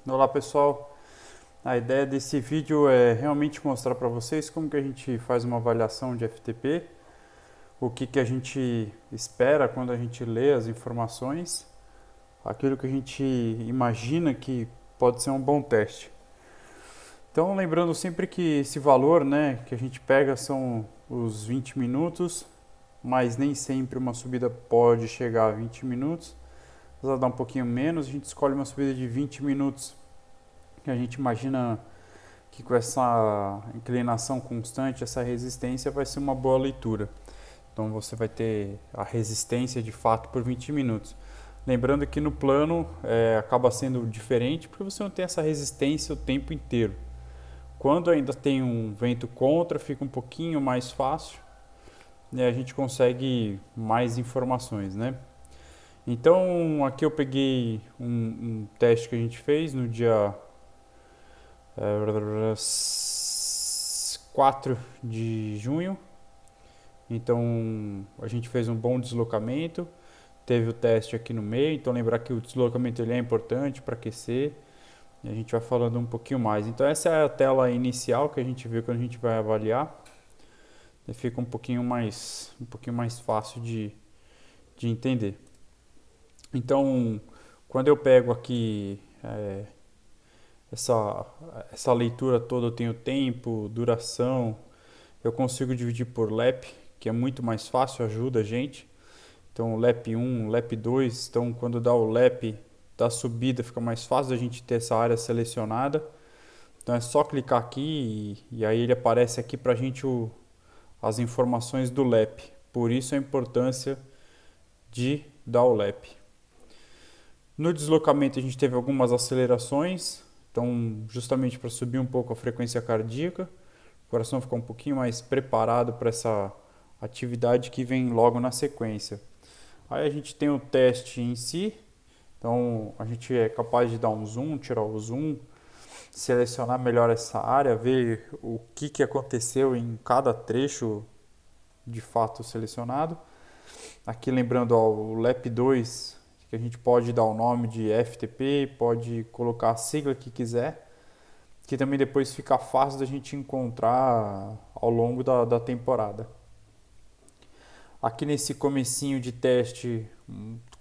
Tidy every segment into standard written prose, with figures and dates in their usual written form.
Olá pessoal, a ideia desse vídeo é realmente mostrar para vocês como que a gente faz uma avaliação de FTP, o que a gente espera quando a gente lê as informações, aquilo que a gente imagina que pode ser um bom teste. Então lembrando sempre que esse valor, que a gente pega são os 20 minutos, mas nem sempre uma subida pode chegar a 20 minutos, às vezes dá um pouquinho menos, a gente escolhe uma subida de 20 minutos que a gente imagina que com essa inclinação constante, essa resistência vai ser uma boa leitura. Então você vai ter a resistência de fato por 20 minutos. Lembrando que no plano acaba sendo diferente porque você não tem essa resistência o tempo inteiro. Quando ainda tem um vento contra, fica um pouquinho mais fácil e a gente consegue mais informações, né? Então aqui eu peguei um teste que a gente fez no dia 4 de junho. Então a gente fez um bom deslocamento, teve o teste aqui no meio, então lembrar que o deslocamento ele é importante para aquecer e a gente vai falando um pouquinho mais. Então essa é a tela inicial que a gente vê quando a gente vai avaliar, e fica um pouquinho mais fácil de entender. Então quando eu pego aqui essa, essa leitura toda, eu tenho tempo, duração, eu consigo dividir por lap, que é muito mais fácil, ajuda a gente. Então, lap 1, lap 2, então quando dá o lap da subida fica mais fácil a gente ter essa área selecionada. Então é só clicar aqui e aí ele aparece aqui para a gente as informações do lap. Por isso a importância de dar o lap. No deslocamento a gente teve algumas acelerações, então justamente para subir um pouco a frequência cardíaca, o coração ficar um pouquinho mais preparado para essa atividade que vem logo na sequência. Aí a gente tem o teste em si, então a gente é capaz de dar um zoom, tirar o zoom, selecionar melhor essa área, ver o que aconteceu em cada trecho de fato selecionado. Aqui lembrando o LAP 2, que a gente pode dar o nome de FTP, pode colocar a sigla que quiser, que também depois fica fácil da gente encontrar ao longo da temporada. Aqui nesse comecinho de teste,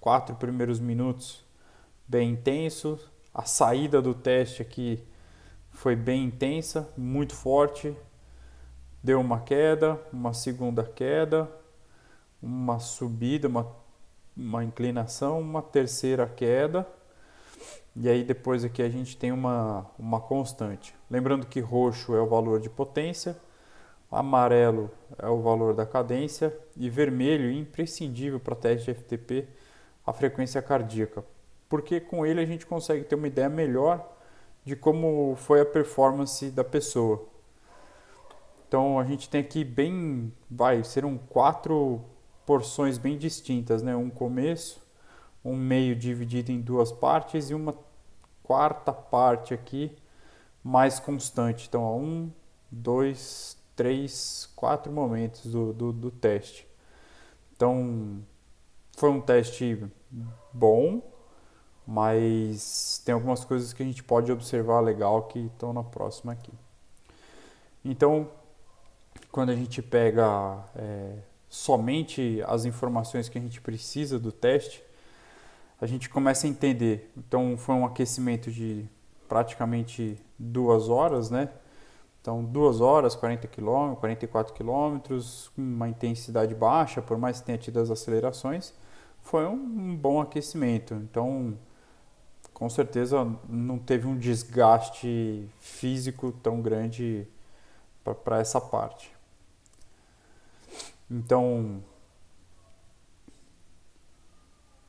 4 primeiros minutos, bem intenso. A saída do teste aqui foi bem intensa, muito forte. Deu uma queda, uma segunda queda, uma subida, uma inclinação, uma terceira queda. E aí depois aqui a gente tem uma constante. Lembrando que roxo é o valor de potência, amarelo é o valor da cadência e vermelho, imprescindível para teste de FTP, a frequência cardíaca. Porque com ele a gente consegue ter uma ideia melhor de como foi a performance da pessoa. Então a gente tem aqui serão 4 porções bem distintas, né? Um começo, um meio dividido em 2 partes e uma quarta parte aqui mais constante. Então, 1, 2, 3, 4 momentos do teste. Então, foi um teste bom, mas tem algumas coisas que a gente pode observar legal que estão na próxima aqui. Então, quando a gente pega somente as informações que a gente precisa do teste, a gente começa a entender. Então, foi um aquecimento de praticamente 2 horas, né? Então, 2 horas, 40 km, 44 quilômetros, uma intensidade baixa, por mais que tenha tido as acelerações, foi um bom aquecimento. Então, com certeza não teve um desgaste físico tão grande para essa parte. Então,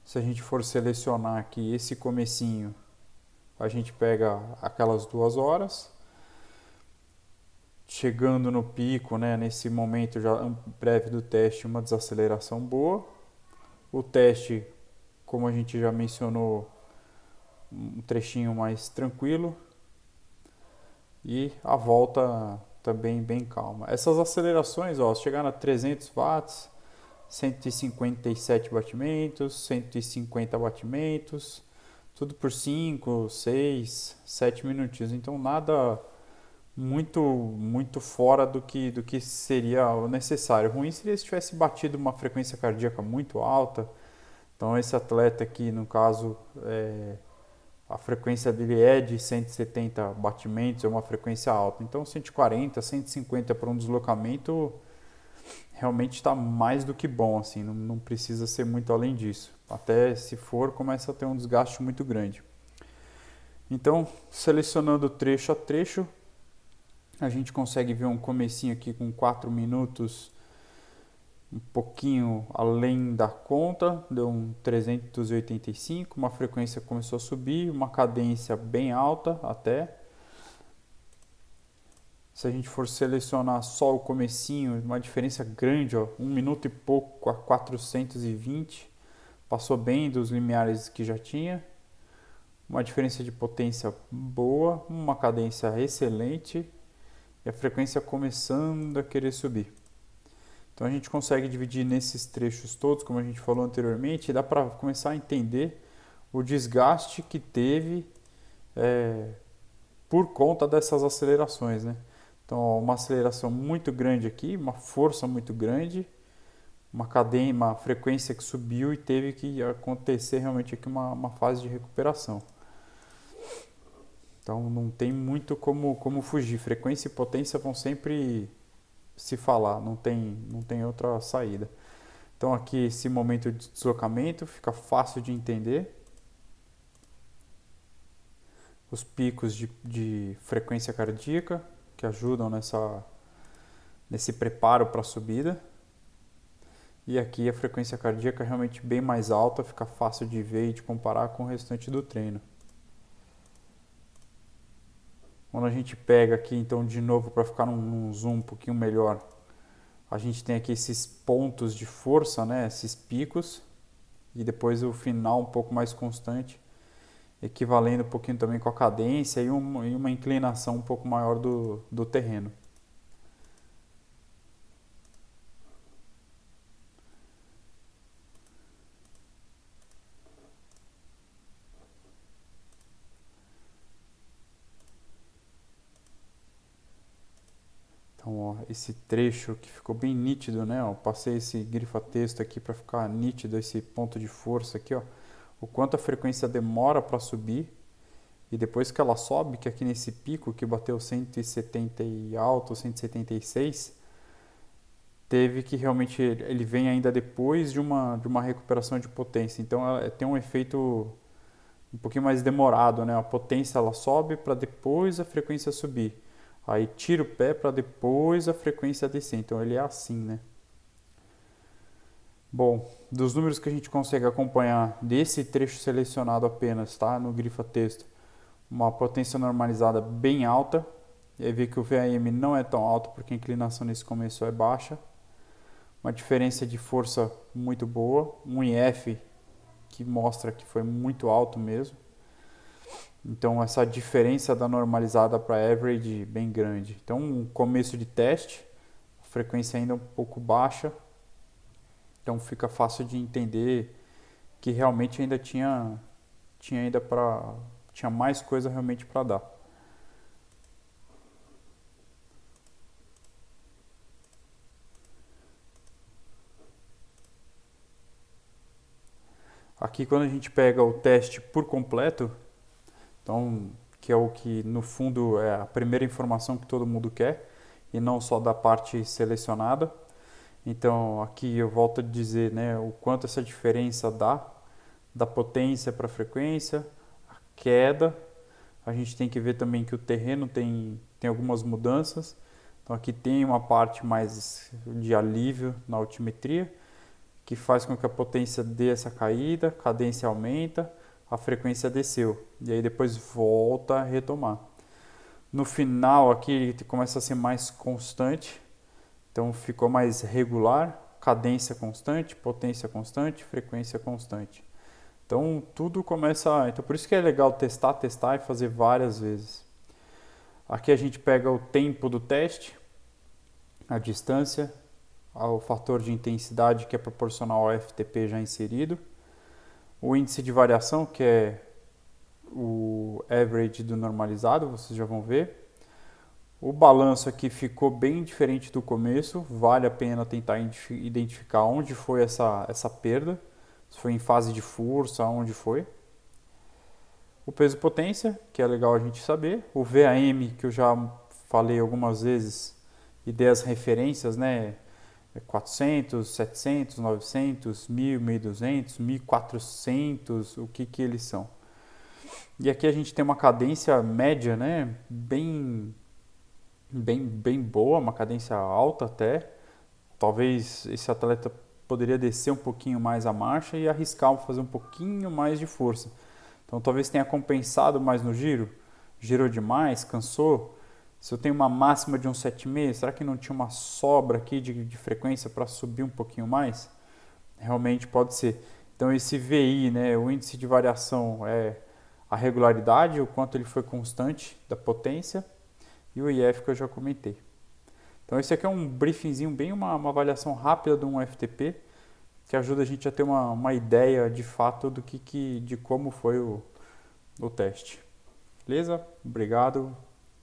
se a gente for selecionar aqui esse comecinho, a gente pega aquelas 2 horas, chegando no pico, né, nesse momento já breve do teste, uma desaceleração boa. O teste, como a gente já mencionou, um trechinho mais tranquilo e a volta também bem calma. Essas acelerações, ó, chegaram a 300 watts, 157 batimentos, 150 batimentos, tudo por 5, 6, 7 minutinhos. Então nada muito fora do que seria o necessário. O ruim seria se tivesse batido uma frequência cardíaca muito alta. Então esse atleta aqui, no caso, a frequência dele é de 170 batimentos, é uma frequência alta. Então 140, 150 para um deslocamento realmente está mais do que bom, assim, não precisa ser muito além disso. Até se for, começa a ter um desgaste muito grande. Então, selecionando trecho a trecho, a gente consegue ver um comecinho aqui com 4 minutos, um pouquinho além da conta, deu um 385, uma frequência começou a subir, uma cadência bem alta até. Se a gente for selecionar só o comecinho, uma diferença grande, ó, 1 minuto e pouco a 420, passou bem dos limiares que já tinha. Uma diferença de potência boa, uma cadência excelente e a frequência começando a querer subir. Então a gente consegue dividir nesses trechos todos, como a gente falou anteriormente, e dá para começar a entender o desgaste que teve por conta dessas acelerações, né? Então, ó, uma aceleração muito grande aqui, uma força muito grande, uma cadeia, uma frequência que subiu e teve que acontecer realmente aqui uma fase de recuperação. Então, não tem muito como fugir. Frequência e potência vão sempre se falar, não tem outra saída. Então, aqui esse momento de deslocamento fica fácil de entender. Os picos de frequência cardíaca que ajudam nesse preparo para a subida. E aqui a frequência cardíaca é realmente bem mais alta, fica fácil de ver e de comparar com o restante do treino. Quando a gente pega aqui, então, de novo, para ficar num zoom um pouquinho melhor, a gente tem aqui esses pontos de força, né, esses picos, e depois o final um pouco mais constante, equivalendo um pouquinho também com a cadência e uma inclinação um pouco maior do terreno. Então, ó, esse trecho que ficou bem nítido, né? Ó, passei esse grifa-texto aqui para ficar nítido esse ponto de força aqui, ó. O quanto a frequência demora para subir e depois que ela sobe, que aqui nesse pico que bateu 170 e alto, 176, teve que realmente ele vem ainda depois de uma recuperação de potência. Então, ela tem um efeito um pouquinho mais demorado, né? A potência ela sobe para depois a frequência subir. Aí tira o pé para depois a frequência descer. Então ele é assim, né? Bom, dos números que a gente consegue acompanhar desse trecho selecionado apenas, tá? No grifa-texto, uma potência normalizada bem alta. E aí vê que o VAM não é tão alto porque a inclinação nesse começo é baixa. Uma diferença de força muito boa. Um IF que mostra que foi muito alto mesmo. Então essa diferença da normalizada para average bem grande. Então um começo de teste, frequência ainda um pouco baixa, então fica fácil de entender que realmente ainda tinha mais coisa realmente para dar. Aqui quando a gente pega o teste por completo, então que é o que no fundo é a primeira informação que todo mundo quer e não só da parte selecionada. Então aqui eu volto a dizer, né, o quanto essa diferença dá da potência para a frequência, a queda. A gente tem que ver também que o terreno tem algumas mudanças. Então aqui tem uma parte mais de alívio na altimetria, que faz com que a potência dê essa caída, a cadência aumenta, a frequência desceu. E aí depois volta a retomar. No final aqui ele começa a ser mais constante, então ficou mais regular, cadência constante, potência constante, frequência constante. Então tudo começa. Então por isso que é legal testar e fazer várias vezes. Aqui a gente pega o tempo do teste, a distância, o fator de intensidade que é proporcional ao FTP já inserido, o índice de variação que é o average do normalizado, vocês já vão ver. O balanço aqui ficou bem diferente do começo, vale a pena tentar identificar onde foi essa perda, se foi em fase de força, onde foi. O peso potência, que é legal a gente saber. O VAM, que eu já falei algumas vezes, e dei as referências, né? 400, 700, 900, 1000, 1200, 1400, o que eles são. E aqui a gente tem uma cadência média, né? Bem boa, uma cadência alta até. Talvez esse atleta poderia descer um pouquinho mais a marcha e arriscar fazer um pouquinho mais de força. Então talvez tenha compensado mais no giro, girou demais, cansou. Se eu tenho uma máxima de 1,76, será que não tinha uma sobra aqui de frequência para subir um pouquinho mais? Realmente pode ser. Então esse VI, né, o índice de variação é a regularidade, o quanto ele foi constante da potência, e o IF que eu já comentei. Então esse aqui é um briefingzinho, bem uma avaliação rápida de um FTP, que ajuda a gente a ter uma ideia de fato de como foi o teste. Beleza? Obrigado.